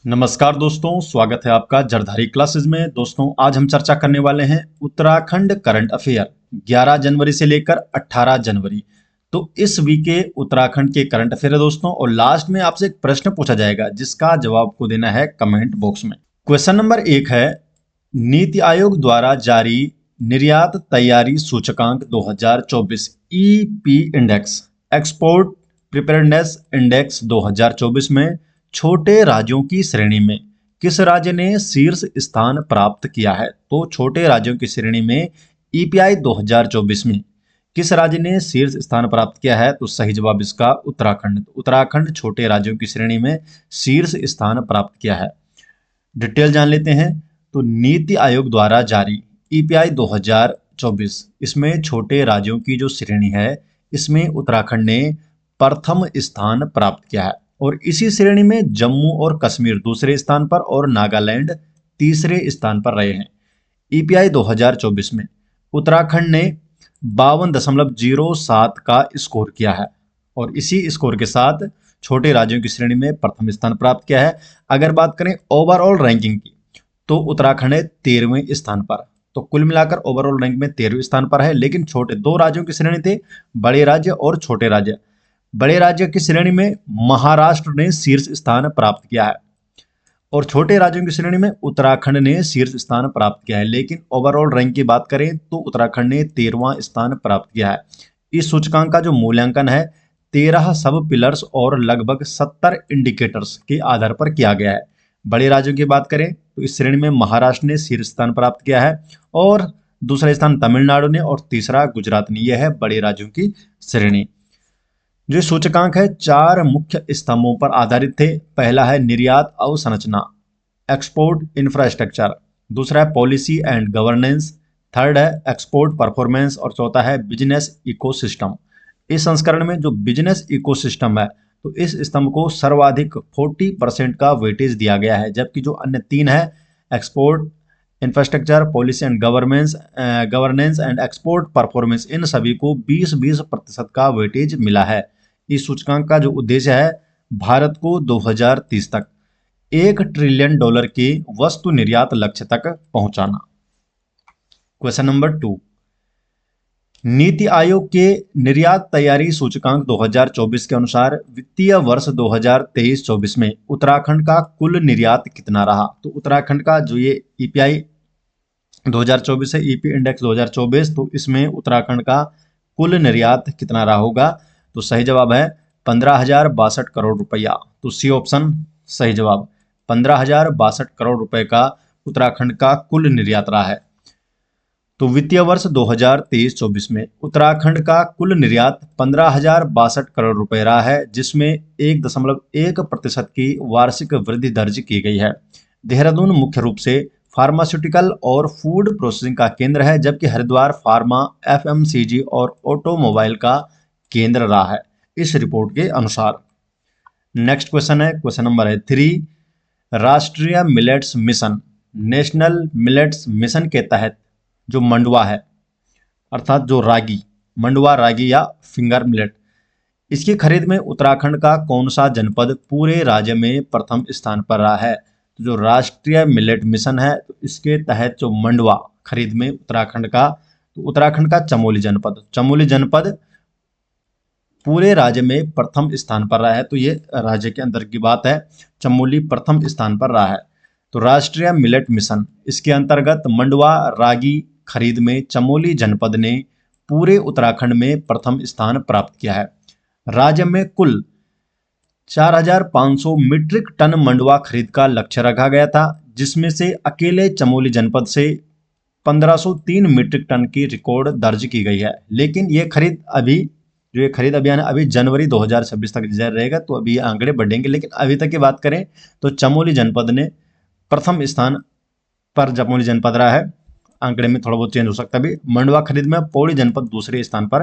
नमस्कार दोस्तों, स्वागत है आपका जरधारी क्लासेस में। दोस्तों, आज हम चर्चा करने वाले हैं उत्तराखंड करंट अफेयर 11 जनवरी से लेकर 18 जनवरी। तो इस वीक के उत्तराखंड के करंट अफेयर है दोस्तों, और लास्ट में आपसे एक प्रश्न पूछा जाएगा जिसका जवाब को देना है कमेंट बॉक्स में। क्वेश्चन नंबर 1 है, नीति आयोग द्वारा जारी निर्यात तैयारी सूचकांक 2024 EP index export preparedness index 2024 में छोटे राज्यों की श्रेणी में किस राज्य ने शीर्ष स्थान प्राप्त किया है? तो छोटे राज्यों की श्रेणी में ईपीआई 2024 में किस राज्य ने शीर्ष स्थान प्राप्त किया है? तो सही जवाब इसका उत्तराखंड। उत्तराखंड छोटे राज्यों की श्रेणी में शीर्ष स्थान प्राप्त किया है। डिटेल जान लेते हैं। तो नीति आयोग द्वारा जारी ईपीआई 2024, इसमें छोटे राज्यों की जो श्रेणी है इसमें उत्तराखंड ने प्रथम स्थान प्राप्त किया है, और इसी श्रेणी में जम्मू और कश्मीर दूसरे स्थान पर और नागालैंड तीसरे स्थान पर रहे हैं। ईपीआई 2024 में उत्तराखंड ने 52.07 का स्कोर किया है, और इसी स्कोर के साथ छोटे राज्यों की श्रेणी में प्रथम स्थान प्राप्त किया है। अगर बात करें ओवरऑल रैंकिंग की, तो उत्तराखंड है 13वें स्थान पर। तो कुल मिलाकर ओवरऑल रैंक में 13वें स्थान पर है, लेकिन छोटे दो राज्यों की श्रेणी थे, बड़े राज्य और छोटे राज्य। बड़े राज्य की श्रेणी में महाराष्ट्र ने शीर्ष स्थान प्राप्त किया है, और छोटे राज्यों की श्रेणी में उत्तराखंड ने शीर्ष स्थान प्राप्त किया है। लेकिन ओवरऑल रैंक की बात करें तो उत्तराखंड ने 13वां स्थान प्राप्त किया है। इस सूचकांक का जो मूल्यांकन है 13 सब पिलर्स और लगभग 70 इंडिकेटर्स के आधार पर किया गया है। बड़े राज्यों की बात करें तो इस श्रेणी में महाराष्ट्र ने शीर्ष स्थान प्राप्त किया है, और दूसरा स्थान तमिलनाडु ने, और तीसरा गुजरात ने। यह है बड़े राज्यों की श्रेणी। जो सूचकांक है 4 मुख्य स्तंभों पर आधारित थे। पहला है निर्यात अवसंरचना, एक्सपोर्ट इंफ्रास्ट्रक्चर। दूसरा है पॉलिसी एंड गवर्नेंस। थर्ड है एक्सपोर्ट परफॉर्मेंस, और चौथा है बिजनेस इकोसिस्टम। इस संस्करण में जो बिजनेस इकोसिस्टम है, तो इस स्तंभ को सर्वाधिक 40% का वेटेज दिया गया है, जबकि जो अन्य 3 है export infrastructure, policy and governance and export performance, इन सभी को 20-20% का वेटेज मिला है। इस सूचकांक का जो उद्देश्य है भारत को 2030 तक $1 ट्रिलियन के वस्तु निर्यात लक्ष्य तक पहुंचाना। क्वेश्चन नंबर 2, नीति आयोग के निर्यात तैयारी सूचकांक 2024 के अनुसार वित्तीय वर्ष 2023-24 में उत्तराखंड का कुल निर्यात कितना रहा? तो उत्तराखंड का जो ये ईपीआई 2024 है, ईपी इंडेक्स 2024, तो इसमें उत्तराखंड का कुल निर्यात कितना रहा होगा? तो सही जवाब है 15,062 करोड़ रुपया। तो सी ऑप्शन सही जवाब। 15,062 करोड़ रुपए का उत्तराखंड का कुल निर्यात रहा है। तो वित्तीय वर्ष 2023-24 में उत्तराखंड का कुल निर्यात 15,062 करोड़ रुपए रहा है, जिसमें 1.1% की वार्षिक वृद्धि दर्ज की गई है। देहरादून मुख्य रूप से फार्मास्यूटिकल और फूड प्रोसेसिंग का केंद्र है, जबकि हरिद्वार फार्मा, एफएमसीजी और ऑटोमोबाइल का केंद्र रहा है, इस रिपोर्ट के अनुसार। नेक्स्ट क्वेश्चन है, क्वेश्चन नंबर है 3, राष्ट्रीय millets mission, national millets mission के तहत जो मंडवा है, अर्थात जो रागी, मंडवा रागी या फिंगर मिलेट, इसकी खरीद में उत्तराखंड का कौन सा जनपद पूरे राज्य में प्रथम स्थान पर रहा है? तो जो राष्ट्रीय मिलेट मिशन है, तो इसके तहत जो मंडवा खरीद में उत्तराखंड का, तो उत्तराखंड का चमोली जनपद पूरे राज्य में प्रथम स्थान पर रहा है। तो ये राज्य के अंदर की बात है, चमोली प्रथम स्थान पर रहा है। तो राष्ट्रीय मिलेट मिशन, इसके अंतर्गत मंडवा रागी खरीद में चमोली जनपद ने पूरे उत्तराखंड में प्रथम स्थान प्राप्त किया है। राज्य में कुल 4,500 मीट्रिक टन मंडवा खरीद का लक्ष्य रखा गया था, जिसमें से अकेले चमोली जनपद से 1,503 मीट्रिक टन की रिकॉर्ड दर्ज की गई है। लेकिन ये खरीद अभियान अभी जनवरी 2026 तक जारी रहेगा, तो अभी आंकड़े बढ़ेंगे। लेकिन अभी तक की बात करें तो चमोली जनपद ने प्रथम स्थान पर चमोली जनपद रहा है। आंकड़े में थोड़ा बहुत चेंज हो सकता है। अभी मंडवा खरीद में पौड़ी जनपद दूसरे स्थान पर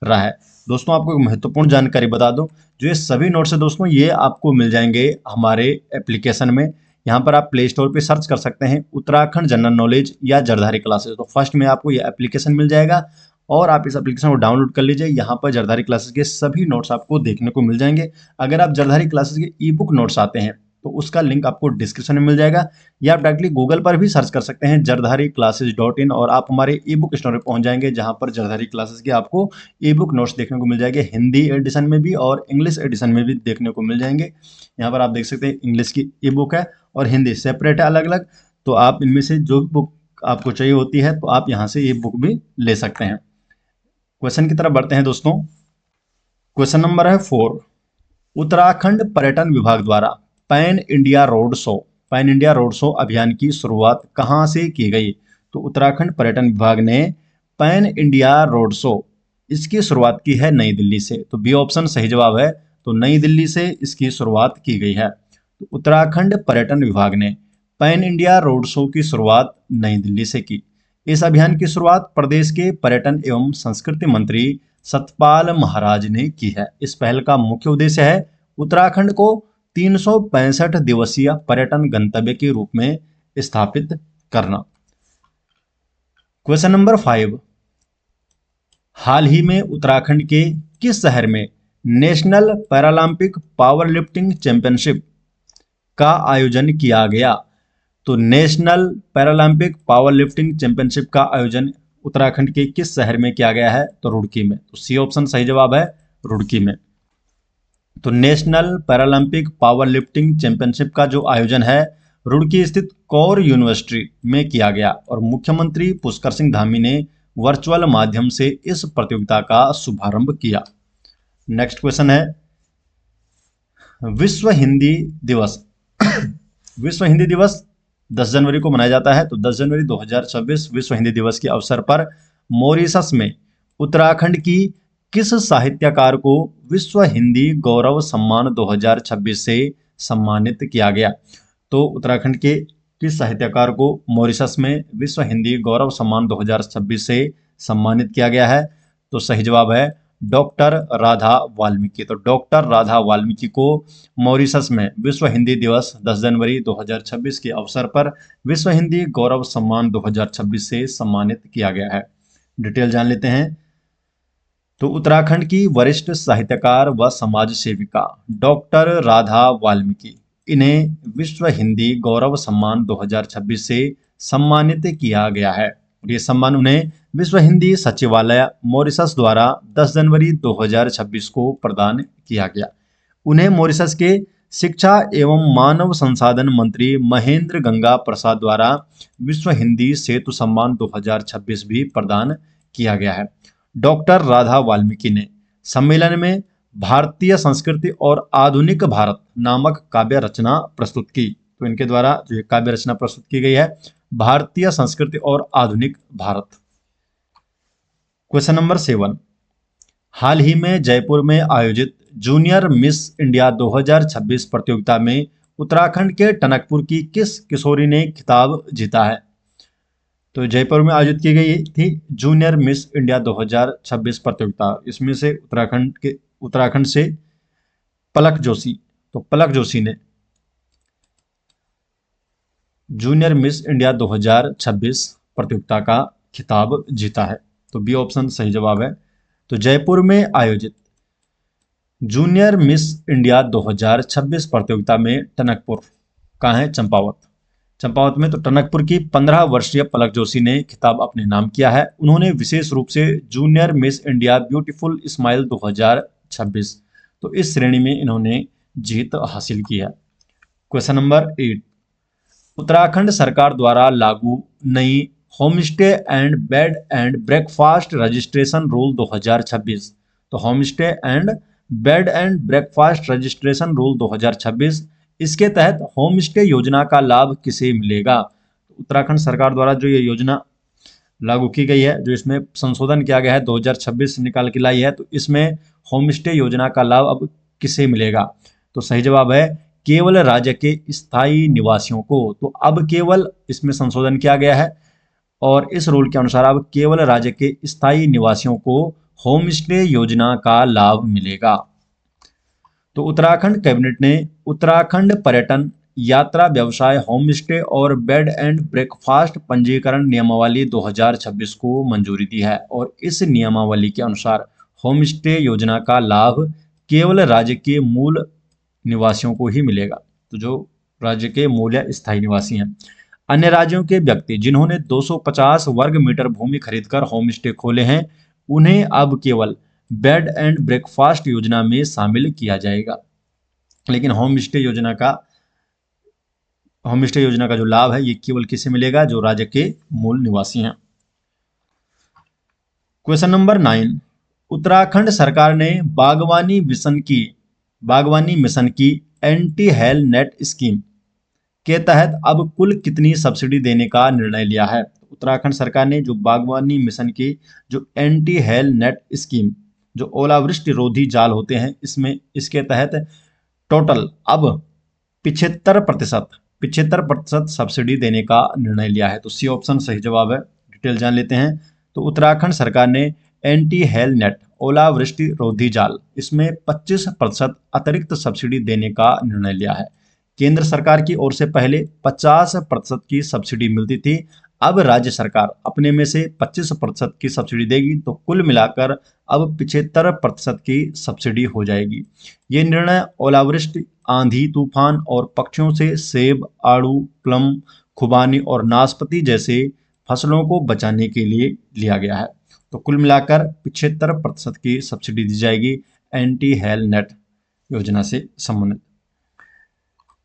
रहा है। दोस्तों, आपको एक महत्वपूर्ण जानकारी बता दूं, जो ये सभी नोट्स है दोस्तों, ये आपको मिल जाएंगे हमारे एप्लीकेशन में। यहाँ पर आप प्ले स्टोर पे सर्च कर सकते हैं उत्तराखंड जनरल नॉलेज या जरधारी क्लासेस। तो फर्स्ट में आपको ये एप्लीकेशन मिल जाएगा, और आप इस एप्लीकेशन को डाउनलोड कर लीजिए। यहाँ पर जरधारी क्लासेस के सभी नोट्स आपको देखने को मिल जाएंगे। अगर आप जरधारी क्लासेस के ई बुक नोट्स आते हैं तो उसका लिंक आपको डिस्क्रिप्शन में मिल जाएगा, या आप डायरेक्टली गूगल पर भी सर्च कर सकते हैं jardhari-classes.in, और आप हमारे ई बुक स्टोर पर पहुंच जाएंगे, जहां पर जरधारी क्लासेस के आपको ई बुक नोट्स देखने को मिल जाएंगे, हिंदी एडिशन में भी और इंग्लिश एडिशन में भी देखने को मिल जाएंगे। यहाँ पर आप देख सकते हैं इंग्लिश की ई बुक है और हिंदी सेपरेट है अलग अलग, तो आप इनमें से जो भी बुक आपको चाहिए होती है तो आप यहाँ से ये बुक भी ले सकते हैं। क्वेश्चन की तरफ बढ़ते हैं दोस्तों। क्वेश्चन नंबर है 4, उत्तराखंड पर्यटन विभाग द्वारा पैन इंडिया रोड शो अभियान की शुरुआत कहाँ से की गई? तो उत्तराखंड पर्यटन विभाग ने पैन इंडिया रोड शो, इसकी शुरुआत की है नई दिल्ली से, तो बी ऑप्शन सही जवाब है। तो नई दिल्ली से इसकी शुरुआत की गई है। तो उत्तराखंड पर्यटन विभाग ने पैन इंडिया रोड शो की शुरुआत नई दिल्ली से की। इस अभियान की शुरुआत प्रदेश के पर्यटन एवं संस्कृति मंत्री सतपाल महाराज ने की है। इस पहल का मुख्य उद्देश्य है उत्तराखंड को 365 दिवसीय पर्यटन गंतव्य के रूप में स्थापित करना। क्वेश्चन नंबर 5, हाल ही में उत्तराखंड के किस शहर में national Paralympic power lifting championship का आयोजन किया गया? तो national Paralympic power lifting championship का आयोजन उत्तराखंड के किस शहर में किया गया है? तो रुड़की में। तो सी ऑप्शन सही जवाब है, रुड़की में। तो national Paralympic power lifting championship का जो आयोजन है रुड़की स्थित कौर यूनिवर्सिटी में किया गया, और मुख्यमंत्री पुष्कर सिंह धामी ने वर्चुअल माध्यम से इस प्रतियोगिता का शुभारंभ किया। नेक्स्ट क्वेश्चन है, विश्व हिंदी दिवस विश्व हिंदी दिवस 10 जनवरी को मनाया जाता है। तो 10 जनवरी 2026 विश्व हिंदी दिवस के अवसर पर मॉरिशस में उत्तराखंड की किस साहित्यकार को विश्व हिंदी गौरव सम्मान 2026 से सम्मानित किया गया? तो उत्तराखंड के किस साहित्यकार को मॉरिशस में विश्व हिंदी गौरव सम्मान 2026 से सम्मानित किया गया है? तो सही जवाब है डॉक्टर राधा वाल्मीकि। तो डॉक्टर राधा वाल्मीकि को मॉरिशस में विश्व हिंदी दिवस 10 जनवरी 2026 के अवसर पर विश्व हिंदी गौरव सम्मान 2026 से सम्मानित किया गया है। डिटेल जान लेते हैं। तो उत्तराखंड की वरिष्ठ साहित्यकार व समाज सेविका डॉक्टर राधा वाल्मीकि, इन्हें विश्व हिंदी गौरव सम्मान 2026 से सम्मानित किया गया है। ये सम्मान उन्हें विश्व हिंदी सचिवालय मॉरिशस द्वारा 10 जनवरी 2026 को प्रदान किया गया। उन्हें मॉरिशस के शिक्षा एवं मानव संसाधन मंत्री महेंद्र गंगा प्रसाद द्वारा विश्व हिंदी सेतु सम्मान 2026 भी प्रदान किया गया है। डॉक्टर राधा वाल्मीकि ने सम्मेलन में भारतीय संस्कृति और आधुनिक भारत नामक काव्य रचना प्रस्तुत की। तो इनके द्वारा जो काव्य रचना प्रस्तुत की गई है भारतीय संस्कृति और आधुनिक भारत। क्वेश्चन नंबर 7, हाल ही में जयपुर में आयोजित जूनियर मिस इंडिया 2026 प्रतियोगिता में उत्तराखंड के टनकपुर की किस किशोरी ने खिताब जीता है? तो जयपुर में आयोजित की गई थी जूनियर मिस इंडिया 2026 प्रतियोगिता। इसमें से उत्तराखंड से पलक जोशी, तो पलक जोशी ने जूनियर मिस इंडिया 2026 प्रतियोगिता का खिताब जीता है। तो बी ऑप्शन सही जवाब है। तो जयपुर में आयोजित जूनियर मिस इंडिया 2026 प्रतियोगिता में टनकपुर कहाँ है? चंपावत में। तो टनकपुर की 15 वर्षीय पलक जोशी ने खिताब अपने नाम किया है। उन्होंने विशेष रूप से junior miss India beautiful smile 2026, तो इस श्रेणी में इन्होंने जीत हासिल की है। क्वेश्चन नंबर 8, उत्तराखंड सरकार द्वारा लागू नई homestay and bed and breakfast registration rule 2026। तो homestay and bed and breakfast registration rule 2026, इसके तहत होमस्टे योजना का लाभ किसे मिलेगा? उत्तराखंड सरकार द्वारा जो ये योजना लागू की गई है, जो इसमें संशोधन किया गया है 2026 निकाल के लाई है, तो इसमें होमस्टे योजना का लाभ अब किसे मिलेगा? तो सही जवाब है केवल राज्य के स्थायी निवासियों को। तो अब केवल इसमें संशोधन किया गया है और इस रूल के अनुसार अब केवल राज्य के स्थायी निवासियों को होमस्टे योजना का लाभ मिलेगा। तो उत्तराखंड कैबिनेट ने उत्तराखंड पर्यटन यात्रा व्यवसाय होमस्टे और बेड एंड ब्रेकफास्ट पंजीकरण नियमावली 2026 को मंजूरी दी है, और इस नियमावली के अनुसार होमस्टे योजना का लाभ केवल राज्य के मूल निवासियों को ही मिलेगा। तो जो राज्य के मूल या स्थायी निवासी हैं। अन्य राज्यों के व्यक्ति जिन्होंने 250 वर्ग मीटर भूमि खरीदकर होम स्टे खोले हैं, उन्हें अब केवल बेड एंड ब्रेकफास्ट योजना में शामिल किया जाएगा। लेकिन होम स्टे योजना का जो लाभ है ये केवल किसे मिलेगा? जो राज्य के मूल निवासी हैं। क्वेश्चन नंबर 9, उत्तराखंड सरकार ने बागवानी मिशन की एंटी हेल नेट स्कीम के तहत अब कुल कितनी सब्सिडी देने का निर्णय लिया है? उत्तराखंड सरकार ने जो बागवानी मिशन की जो एंटी हेल नेट स्कीम, जो ओलावृष्टि रोधी जाल होते हैं, इसके तहत टोटल अब 75% सब्सिडी देने का निर्णय लिया है। तो सी ऑप्शन सही जवाब है। डिटेल जान लेते हैं। तो उत्तराखंड सरकार ने एंटी हेल नेट ओलावृष्टि रोधी जाल, इसमें 25% अतिरिक्त सब्सिडी देने का निर्णय लिया है। केंद्र सरकार की ओर से पहले 50% की सब्सिडी मिलती थी, अब राज्य सरकार अपने में से 25% की सब्सिडी देगी, तो कुल मिलाकर अब 75% की सब्सिडी हो जाएगी। ये निर्णय ओलावृष्टि, आंधी तूफान और पक्षियों से सेब, आड़ू, प्लम, खुबानी और नाशपाती जैसे फसलों को बचाने के लिए लिया गया है। तो कुल मिलाकर 75% की सब्सिडी दी जाएगी एंटी हेल नेट योजना से संबंधित।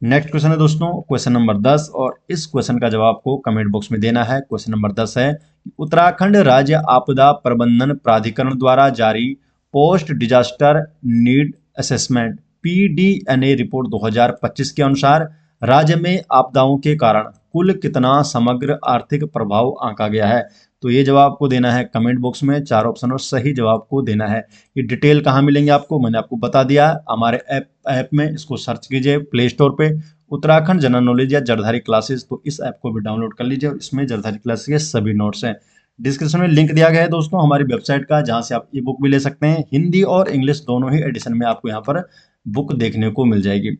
नेक्स्ट क्वेश्चन है दोस्तों क्वेश्चन नंबर 10, और इस क्वेश्चन का जवाब आपको कमेंट बॉक्स में देना है। क्वेश्चन नंबर 10 है, उत्तराखंड राज्य आपदा प्रबंधन प्राधिकरण द्वारा जारी post disaster need assessment PDNA report 2025 के अनुसार राज्य में आपदाओं के कारण कुल कितना समग्र आर्थिक प्रभाव आंका गया है? तो ये जवाब आपको देना है कमेंट बॉक्स में। 4 ऑप्शन और सही जवाब को देना है। ये डिटेल कहाँ मिलेंगे आपको? मैंने आपको बता दिया हमारे ऐप में। इसको सर्च कीजिए प्ले स्टोर पे, उत्तराखंड जनरल नॉलेज या जड़धारी क्लासेस। तो इस ऐप को भी डाउनलोड कर लीजिए और इसमें जड़धारी क्लासेस के सभी नोट्स हैं। डिस्क्रिप्शन में लिंक दिया गया है दोस्तों हमारी वेबसाइट का, जहाँ से आप ई बुक भी ले सकते हैं। हिंदी और इंग्लिश दोनों ही एडिशन में आपको यहाँ पर बुक देखने को मिल जाएगी।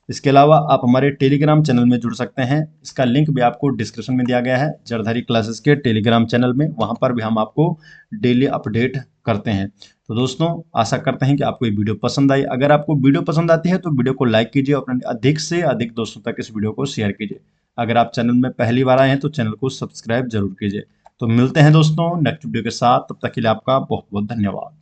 इसके अलावा आप हमारे टेलीग्राम चैनल में जुड़ सकते हैं। इसका लिंक भी आपको डिस्क्रिप्शन में दिया गया है, जड़धारी क्लासेस के टेलीग्राम चैनल में। वहाँ पर भी हम आपको डेली अपडेट करते हैं। तो दोस्तों आशा करते हैं कि आपको ये वीडियो पसंद आई। अगर आपको वीडियो पसंद आती है तो वीडियो को लाइक कीजिए और अपने अधिक से अधिक दोस्तों तक इस वीडियो को शेयर कीजिए। अगर आप चैनल में पहली बार आए हैं तो चैनल को सब्सक्राइब जरूर कीजिए। तो मिलते हैं दोस्तों नेक्स्ट वीडियो के साथ, तब तक के लिए आपका बहुत बहुत धन्यवाद।